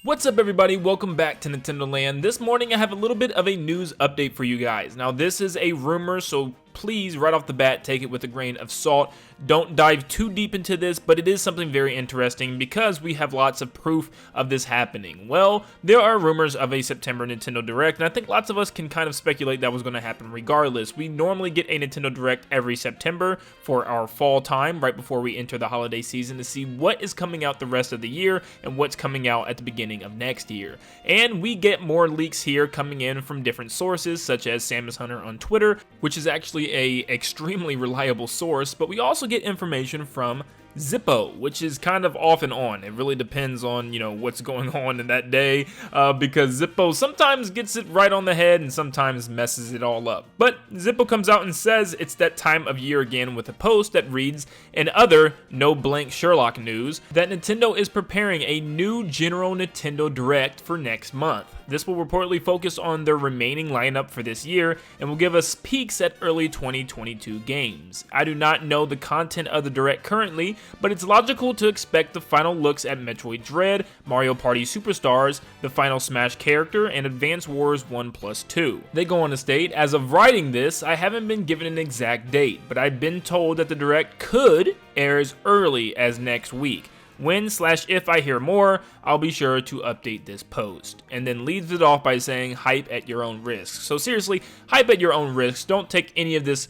What's up everybody, welcome back to Nintendo Land. This morning I have a little bit of a news update for you guys. Now this is a rumor, so please right off the bat take it with a grain of salt. Don't dive too deep into this, but it is something very interesting because we have lots of proof of this happening. Well, there are rumors of a September Nintendo Direct, and I think lots of us can kind of speculate that was going to happen regardless. We normally get a Nintendo Direct every September for our fall time, right before we enter the holiday season, to see what is coming out the rest of the year and what's coming out at the beginning of next year. And we get more leaks here coming in from different sources, such as Samus Hunter on Twitter, which is actually a extremely reliable source, but we also get information from Zippo, which is kind of off and on. It really depends on, what's going on in that day, because Zippo sometimes gets it right on the head and sometimes messes it all up. But Zippo comes out and says it's that time of year again with a post that reads, "In other no blank Sherlock news, that Nintendo is preparing a new General Nintendo Direct for next month. This will reportedly focus on their remaining lineup for this year and will give us peeks at early 2022 games. I do not know the content of the Direct currently, but it's logical to expect the final looks at Metroid Dread, Mario Party Superstars, the final Smash character, and Advance Wars 1+2. They go on to state, "As of writing this, I haven't been given an exact date, but I've been told that the Direct could air as early as next week. When/if I hear more, I'll be sure to update this post." And then leads it off by saying, "Hype at your own risk." So seriously, hype at your own risk. Don't take any of this,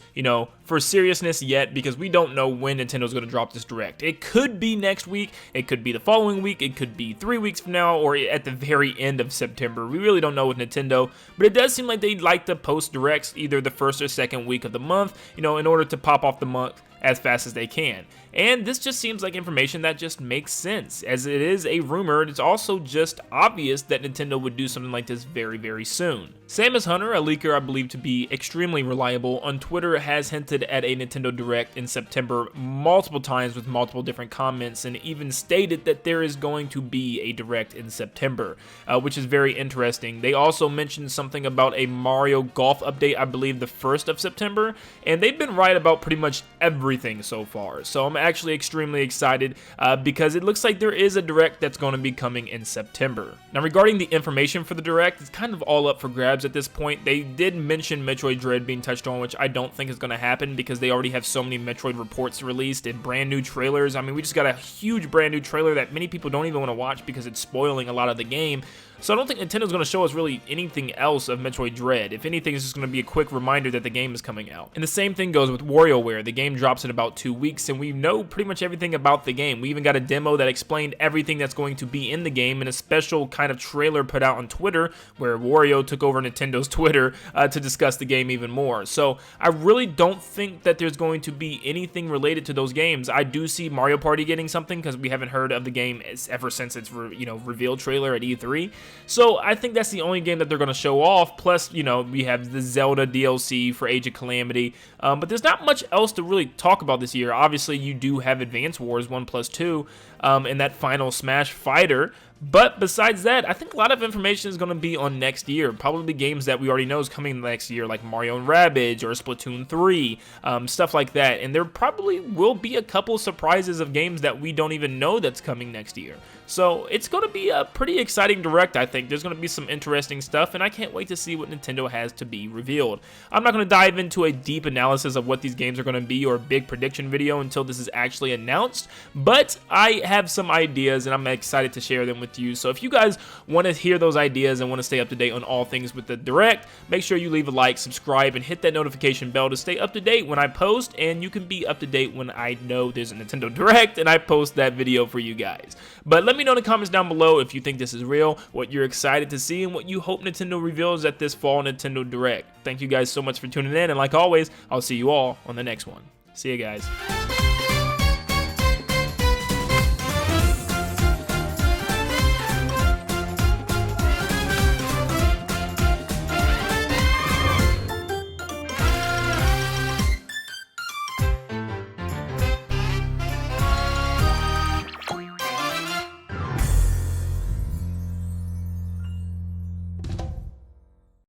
for seriousness yet, because we don't know when Nintendo's going to drop this Direct. It could be next week, it could be the following week, it could be 3 weeks from now, or at the very end of September. We really don't know with Nintendo, but it does seem like they'd like to post Directs either the first or second week of the month, in order to pop off the month as fast as they can. And this just seems like information that just makes sense. As it is a rumor, it's also just obvious that Nintendo would do something like this very, very soon. Samus Hunter, a leaker I believe to be extremely reliable, on Twitter has hinted at a Nintendo Direct in September multiple times with multiple different comments, and even stated that there is going to be a Direct in September, which is very interesting. They also mentioned something about a Mario Golf update, I believe the 1st of September, and they've been right about pretty much everything so far. So I'm actually extremely excited because it looks like there is a Direct that's going to be coming in September. Now regarding the information for the Direct, it's kind of all up for grabs at this point. They did mention Metroid Dread being touched on, which I don't think is going to happen because they already have so many Metroid reports released and brand new trailers. I mean, we just got a huge brand new trailer that many people don't even want to watch because it's spoiling a lot of the game. So I don't think Nintendo's going to show us really anything else of Metroid Dread. If anything, it's just going to be a quick reminder that the game is coming out. And the same thing goes with WarioWare. The game drops in about 2 weeks, and we know pretty much everything about the game. We even got a demo that explained everything that's going to be in the game, and a special kind of trailer put out on Twitter where Wario took over Nintendo's Twitter to discuss the game even more. So I really don't think that there's going to be anything related to those games. I do see Mario Party getting something because we haven't heard of the game ever since its reveal trailer at E3. So I think that's the only game that they're going to show off. Plus, we have the Zelda DLC for Age of Calamity. But there's not much else to really talk about this year. Obviously, you do have Advance Wars 1+2 and that final Smash Fighter. But besides that, I think a lot of information is going to be on next year. Probably games that we already know is coming next year, like Mario and Rabbids or Splatoon 3, stuff like that. And there probably will be a couple surprises of games that we don't even know that's coming next year. So it's going to be a pretty exciting Direct, I think. There's going to be some interesting stuff, and I can't wait to see what Nintendo has to be revealed. I'm not going to dive into a deep analysis of what these games are going to be or a big prediction video until this is actually announced, but I have some ideas, and I'm excited to share them with you. So if you guys want to hear those ideas and want to stay up to date on all things with the Direct, make sure you leave a like, subscribe, and hit that notification bell to stay up to date when I post, and you can be up to date when I know there's a Nintendo Direct and I post that video for you guys. But let me know in the comments down below if you think this is real, what you're excited to see, and what you hope Nintendo reveals at this fall Nintendo Direct. Thank you guys so much for tuning in, and like always, I'll see you all on the next one. See you guys.